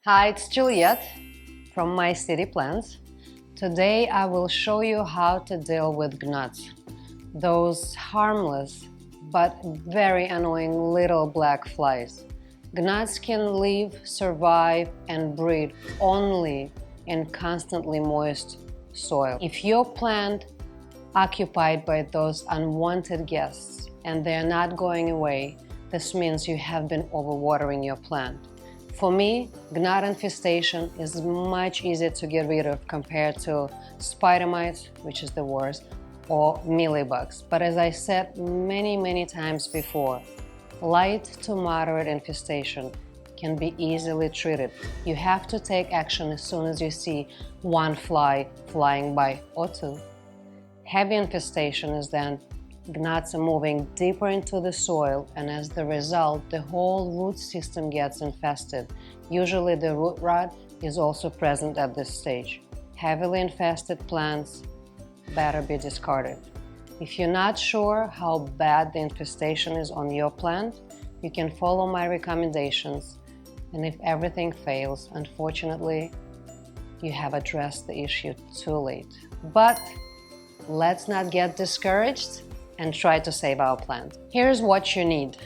Hi, it's Juliette from My City Plants. Today I will show you how to deal with gnats, those harmless but very annoying little black flies. Gnats can live, survive, and breed only in constantly moist soil. If your plant occupied by those unwanted guests and they're not going away, this means you have been overwatering your plant. For me, gnat infestation is much easier to get rid of compared to spider mites, which is the worst, or mealybugs. But as I said many times before, light to moderate infestation can be easily treated. You have to take action as soon as you see one fly flying by or two. Heavy infestation is then gnats are moving deeper into the soil, and as the result, the whole root system gets infested. Usually the root rot is also present at this stage. Heavily infested plants better be discarded. If you're not sure how bad the infestation is on your plant, you can follow my recommendations, and if everything fails, unfortunately, you have addressed the issue too late. But let's not get discouraged and try to save our plant. Here's what you need.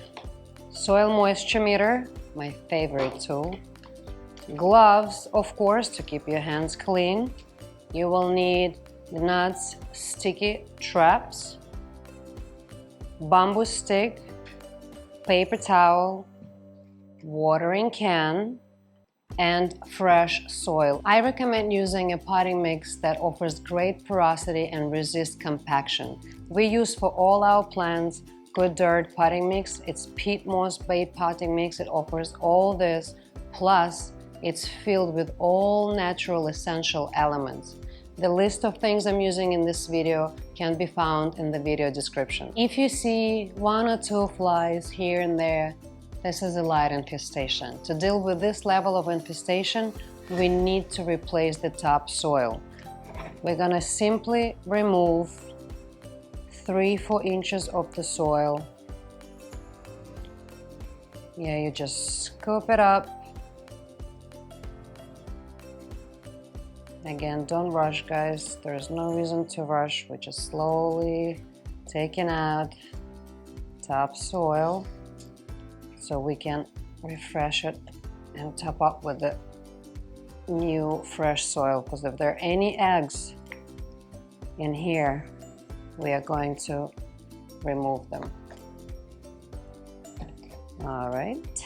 Soil moisture meter, my favorite tool. Gloves, of course, to keep your hands clean. You will need Gnats sticky traps, bamboo stick, paper towel, watering can, and fresh soil. I recommend using a potting mix that offers great porosity and resists compaction. We use for all our plants Good Dirt potting mix. It's peat moss bait potting mix. It offers all this, plus it's filled with all natural essential elements. The list of things I'm using in this video can be found in the video description. If you see one or two flies here and there, this is a light infestation. To deal with this level of infestation, we need to replace the topsoil. We're gonna simply remove 3-4 inches of the soil. Yeah, you just scoop it up. Again, don't rush, guys. There's no reason to rush. We're just slowly taking out topsoil so we can refresh it and top up with the new fresh soil, because if there are any eggs in here, we are going to remove them. All right,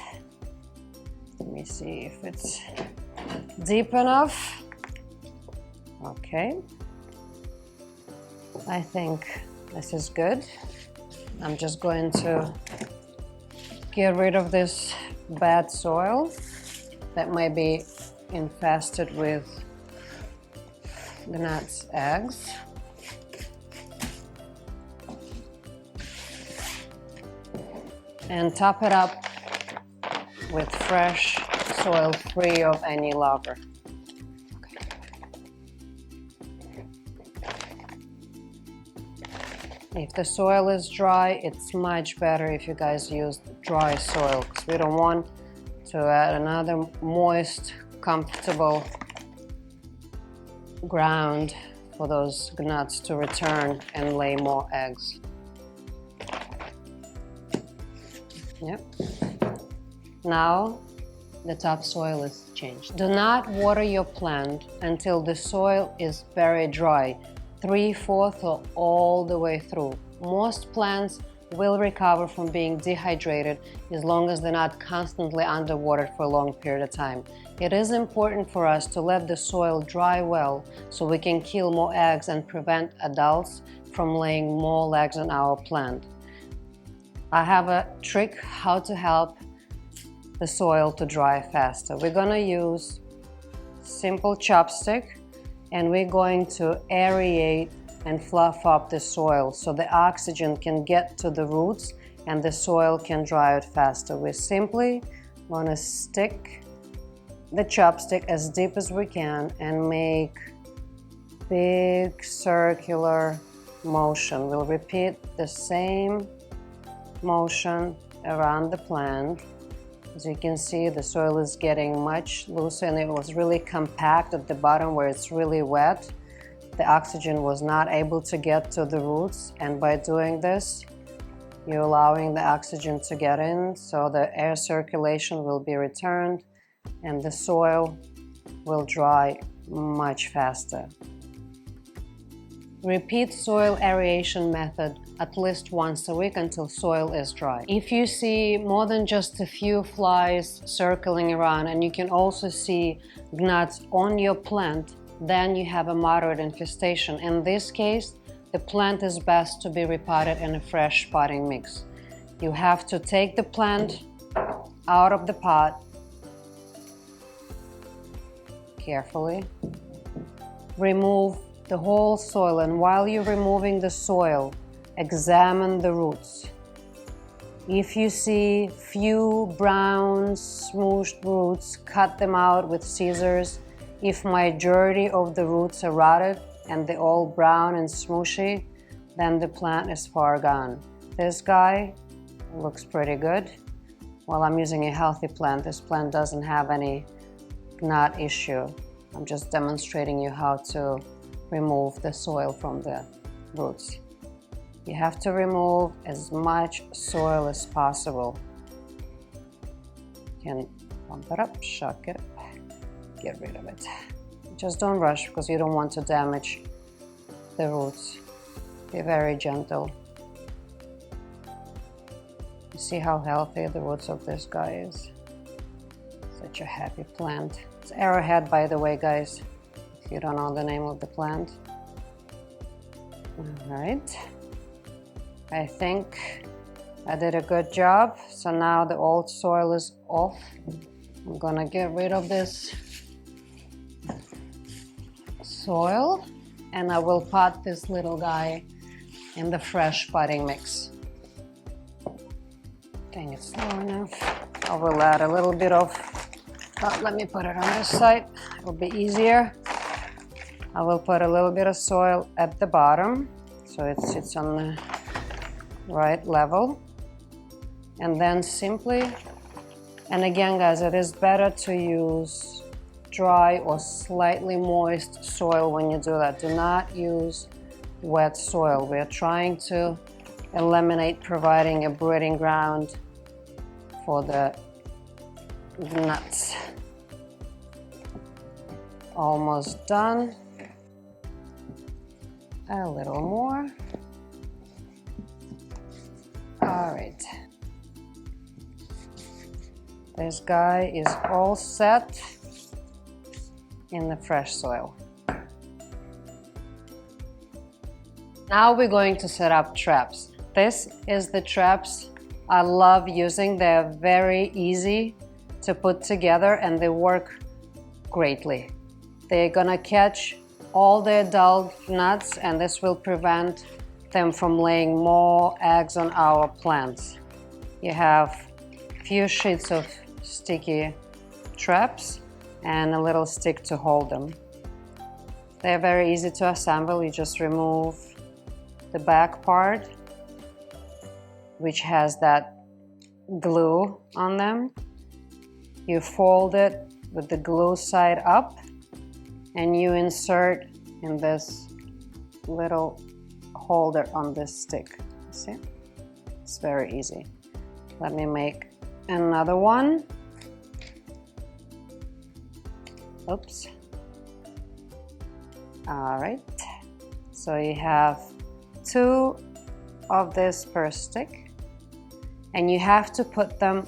let me see if it's deep enough. Okay, I think this is good. I'm just going to get rid of this bad soil that might be infested with gnats eggs. And top it up with fresh soil free of any logger. If the soil is dry, it's much better if you guys use dry soil, because we don't want to add another moist, comfortable ground for those gnats to return and lay more eggs. Yep. Now the topsoil is changed. Do not water your plant until the soil is very dry, 3/4 or all the way through. Most plants will recover from being dehydrated as long as they're not constantly underwatered for a long period of time. It is important for us to let the soil dry well so we can kill more eggs and prevent adults from laying more eggs on our plant. I have a trick how to help the soil to dry faster. We're gonna use simple chopstick, and we're going to aerate and fluff up the soil so the oxygen can get to the roots and the soil can dry out faster. We simply want to stick the chopstick as deep as we can and make big circular motion. We'll repeat the same motion around the plant As you can see, the soil is getting much looser, and it was really compact at the bottom where it's really wet. The oxygen was not able to get to the roots, and by doing this, you're allowing the oxygen to get in, so the air circulation will be returned and the soil will dry much faster. Repeat soil aeration method at least once a week until soil is dry. If you see more than just a few flies circling around, and you can also see gnats on your plant, then you have a moderate infestation. In this case, the plant is best to be repotted in a fresh potting mix. You have to take the plant out of the pot carefully, remove the whole soil, and while you're removing the soil, examine the roots. If you see few brown smooshed roots, cut them out with scissors. If majority of the roots are rotted and they're all brown and smooshy, then the plant is far gone. This guy looks pretty good. Well, I'm using a healthy plant. This plant doesn't have any gnat issue. I'm just demonstrating you how to remove the soil from the roots. You have to remove as much soil as possible. You can pump it up, shuck it, get rid of it. Just don't rush because you don't want to damage the roots. Be very gentle. You see how healthy the roots of this guy is? Such a happy plant. It's arrowhead, by the way, guys, if you don't know the name of the plant. All right. I think I did a good job. So now the old soil is off. I'm gonna get rid of this soil, and I will pot this little guy in the fresh potting mix. Dang, it's slow enough. I will add a little bit of, let me put it on this side, it'll be easier. I will put a little bit of soil at the bottom so it sits on the right level. And then simply, and again guys, it is better to use dry or slightly moist soil when you do that. Do not use wet soil. We are trying to eliminate providing a breeding ground for the gnats. Almost done. A little more. All right. This guy is all set in the fresh soil. Now we're going to set up traps. This is the traps I love using. They're very easy to put together and they work greatly. They're gonna catch all the adult gnats, and this will prevent them from laying more eggs on our plants. You have a few sheets of sticky traps and a little stick to hold them. They're very easy to assemble. You just remove the back part, which has that glue on them. You fold it with the glue side up and you insert in this little holder on this stick. See? It's very easy. Let me make another one. Oops. All right. So you have 2 of this per stick, and you have to put them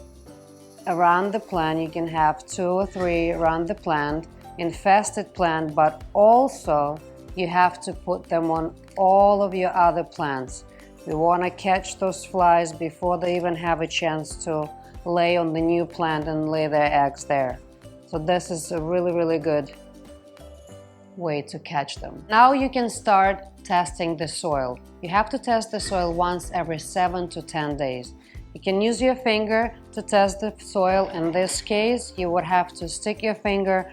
around the plant. You can have 2 or 3 around the plant, infested plant, but also you have to put them on all of your other plants. We want to catch those flies before they even have a chance to lay on the new plant and lay their eggs there. So this is a really good way to catch them. Now you can start testing the soil. You have to test the soil once every 7 to 10 days. You can use your finger to test the soil. In this case, you would have to stick your finger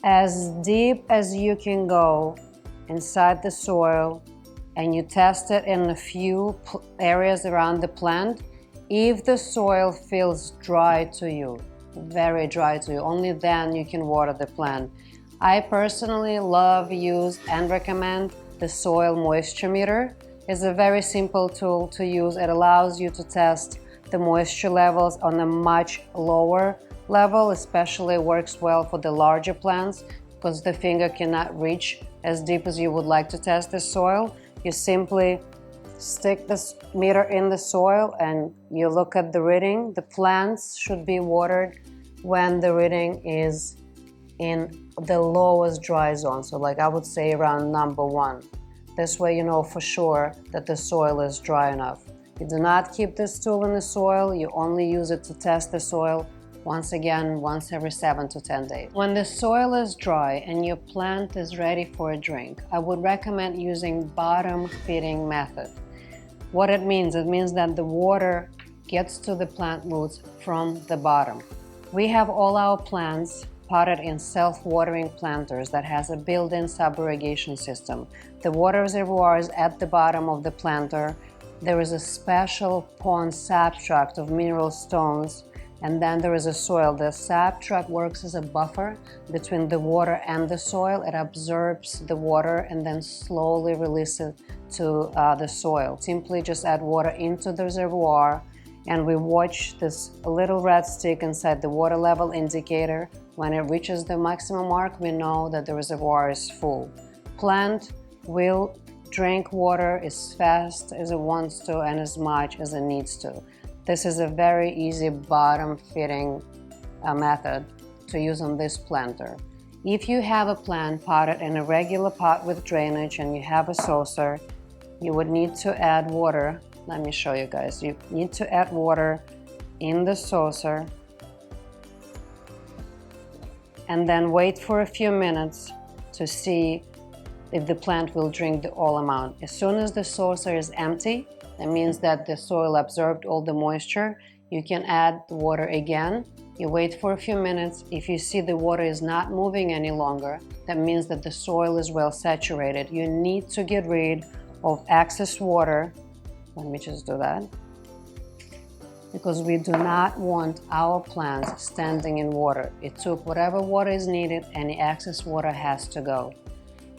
as deep as you can go inside the soil, and you test it in a few areas around the plant. If the soil feels dry to you, very dry to you, only then you can water the plant. I personally love, use, and recommend the soil moisture meter. It's a very simple tool to use. It allows you to test the moisture levels on a much lower level. Especially works well for the larger plants because the finger cannot reach as deep as you would like to test the soil. You simply stick this meter in the soil and you look at the reading. The plants should be watered when the reading is in the lowest dry zone, so like I would say around number 1. This way you know for sure that the soil is dry enough. You do not keep this tool in the soil, you only use it to test the soil once every 7 to 10 days. When the soil is dry and your plant is ready for a drink, I would recommend using bottom feeding method. What it means that the water gets to the plant roots from the bottom. We have all our plants potted in self-watering planters that has a built-in sub-irrigation system. The water reservoir is at the bottom of the planter. There is a special pond substrate of mineral stones, and then there is a soil. The substrate works as a buffer between the water and the soil. It absorbs the water and then slowly releases it to the soil. Simply just add water into the reservoir, and we watch this little red stick inside the water level indicator. When it reaches the maximum mark, we know that the reservoir is full. Plant will drink water as fast as it wants to and as much as it needs to. This is a very easy bottom feeding method to use on this planter. If you have a plant potted in a regular pot with drainage and you have a saucer, you would need to add water. Let me show you guys. You need to add water in the saucer and then wait for a few minutes to see if the plant will drink the whole amount. As soon as the saucer is empty, that means that the soil absorbed all the moisture. You can add the water again. You wait for a few minutes. If you see the water is not moving any longer, that means that the soil is well saturated. You need to get rid of excess water. Let me just do that. Because we do not want our plants standing in water. It took whatever water is needed, and the excess water has to go.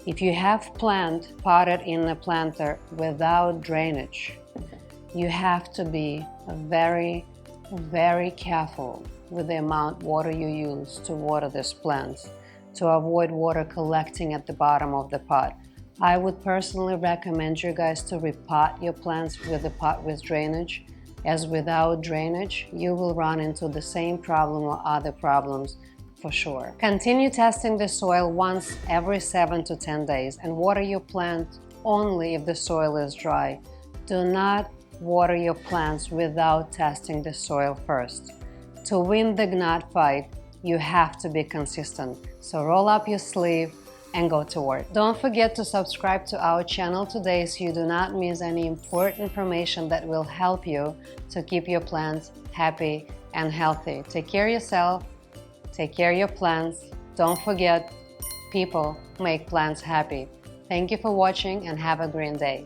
If you have plant potted in a planter without drainage, you have to be very, very careful with the amount of water you use to water these plants to avoid water collecting at the bottom of the pot. I would personally recommend you guys to repot your plants with a pot with drainage, as without drainage, you will run into the same problem or other problems for sure. Continue testing the soil once every 7 to 10 days and water your plant only if the soil is dry. Do not water your plants without testing the soil first. To win the gnat fight, you have to be consistent. So roll up your sleeve and go to work. Don't forget to subscribe to our channel today so you do not miss any important information that will help you to keep your plants happy and healthy. Take care of yourself, take care of your plants. Don't forget, people make plants happy. Thank you for watching and have a green day.